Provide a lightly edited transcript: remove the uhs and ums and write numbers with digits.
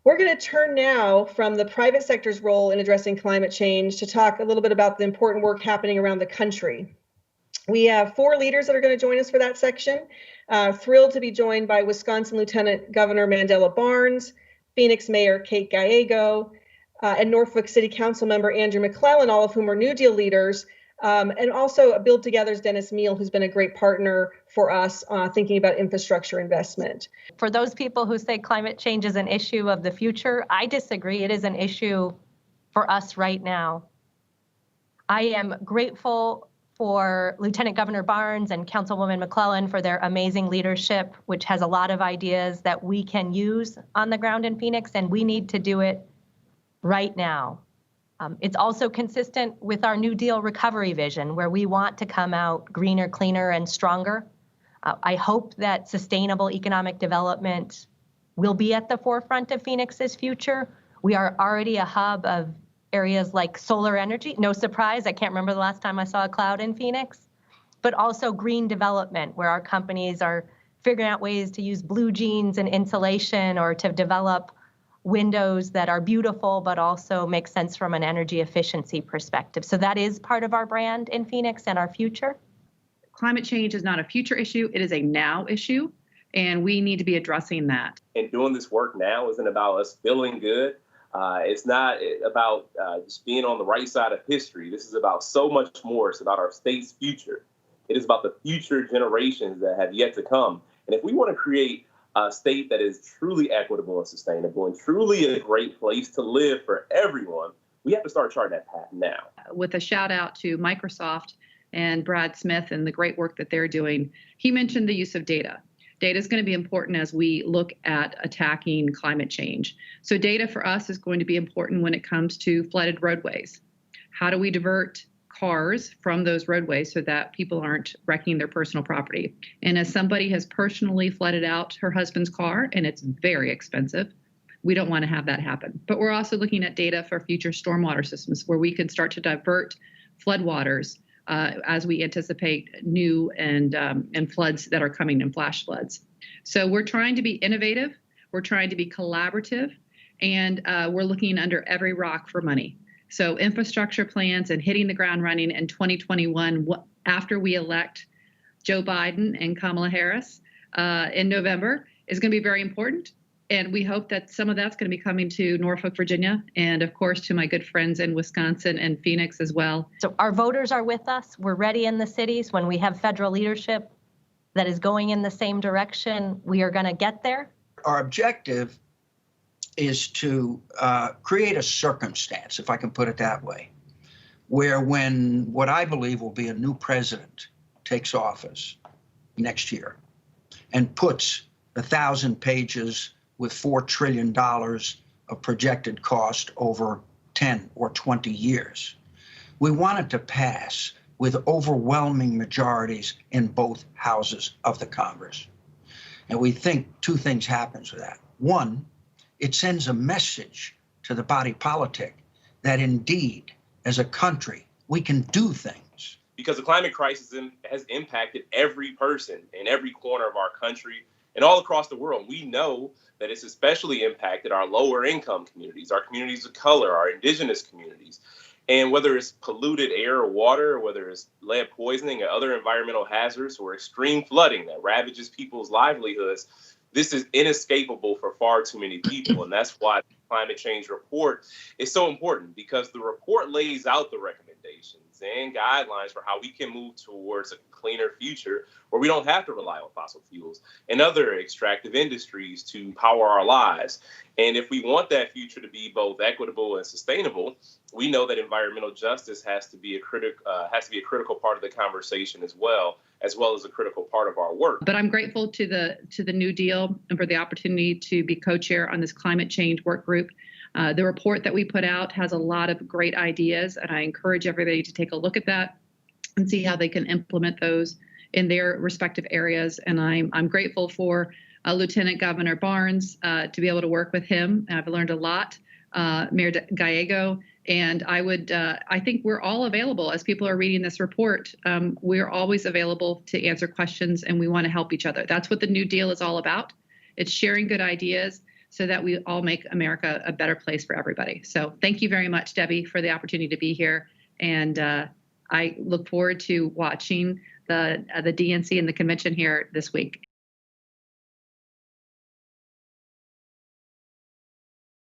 We're going to turn now from the private sector's role in addressing climate change to talk a little bit about the important work happening around the country. We have 4 leaders that are going to join us for that section. Thrilled to be joined by Wisconsin Lieutenant Governor Mandela Barnes, Phoenix Mayor Kate Gallego, and Norfolk City Councilmember Andria McClellan, all of whom are New Deal leaders. And also Build Together's Dennis Mehiel, who's been a great partner for us thinking about infrastructure investment. For those people who say climate change is an issue of the future, I disagree. It is an issue for us right now. I am grateful for Lieutenant Governor Barnes and Councilwoman McClellan for their amazing leadership, which has a lot of ideas that we can use on the ground in Phoenix, and we need to do it right now. It's also consistent with our New Deal recovery vision, where we want to come out greener, cleaner, and stronger. I hope that sustainable economic development will be at the forefront of Phoenix's future. We are already a hub of areas like solar energy. No surprise, I can't remember the last time I saw a cloud in Phoenix, but also green development, where our companies are figuring out ways to use blue jeans and insulation, or to develop windows that are beautiful, but also make sense from an energy efficiency perspective. So that is part of our brand in Phoenix and our future. Climate change is not a future issue, it is a now issue, and we need to be addressing that. And doing this work now isn't about us feeling good. It's not about just being on the right side of history. This is about so much more. It's about our state's future. It is about the future generations that have yet to come. And if we want to create a state that is truly equitable and sustainable and truly a great place to live for everyone, we have to start charting that path now. With a shout out to Microsoft and Brad Smith and the great work that they're doing, he mentioned the use of data. Data is going to be important as we look at attacking climate change. So data for us is going to be important when it comes to flooded roadways. How do we divert cars from those roadways so that people aren't wrecking their personal property? And as somebody has personally flooded out her husband's car, and it's very expensive, we don't want to have that happen. But we're also looking at data for future stormwater systems where we can start to divert floodwaters as we anticipate new and floods that are coming in flash floods. So we're trying to be innovative, we're trying to be collaborative, and we're looking under every rock for money. So infrastructure plans and hitting the ground running in 2021 after we elect Joe Biden and Kamala Harris in November is going to be very important. And we hope that some of that's going to be coming to Norfolk, Virginia, and of course to my good friends in Wisconsin and Phoenix as well. So our voters are with us. We're ready in the cities. When we have federal leadership that is going in the same direction, we are going to get there. Our objective is to create a circumstance, if I can put it that way, where when what I believe will be a new president takes office next year and puts 1,000 pages with $4 trillion of projected cost over 10 or 20 years. We want it to pass with overwhelming majorities in both houses of the Congress. And we think 2 things happens with that. One, it sends a message to the body politic that indeed, as a country, we can do things. Because the climate crisis has impacted every person in every corner of our country and all across the world. We know that it's especially impacted our lower income communities, our communities of color, our indigenous communities. And whether it's polluted air or water, whether it's lead poisoning or other environmental hazards or extreme flooding that ravages people's livelihoods, this is inescapable for far too many people. And that's why the climate change report is so important, because the report lays out the recommendations and guidelines for how we can move towards a cleaner future where we don't have to rely on fossil fuels and other extractive industries to power our lives. And if we want that future to be both equitable and sustainable, we know that environmental justice has to be a critical part of the conversation as well as a critical part of our work. But I'm grateful to the New Deal and for the opportunity to be co-chair on this climate change work group. The report that we put out has a lot of great ideas, and I encourage everybody to take a look at that and see how they can implement those in their respective areas. And I'm grateful for Lieutenant Governor Barnes to be able to work with him. I've learned a lot. Mayor Gallego, and I think we're all available as people are reading this report. We're always available to answer questions, and we want to help each other. That's what the New Deal is all about. It's sharing good ideas so that we all make America a better place for everybody. So thank you very much, Debbie, for the opportunity to be here. And I look forward to watching the DNC and the convention here this week.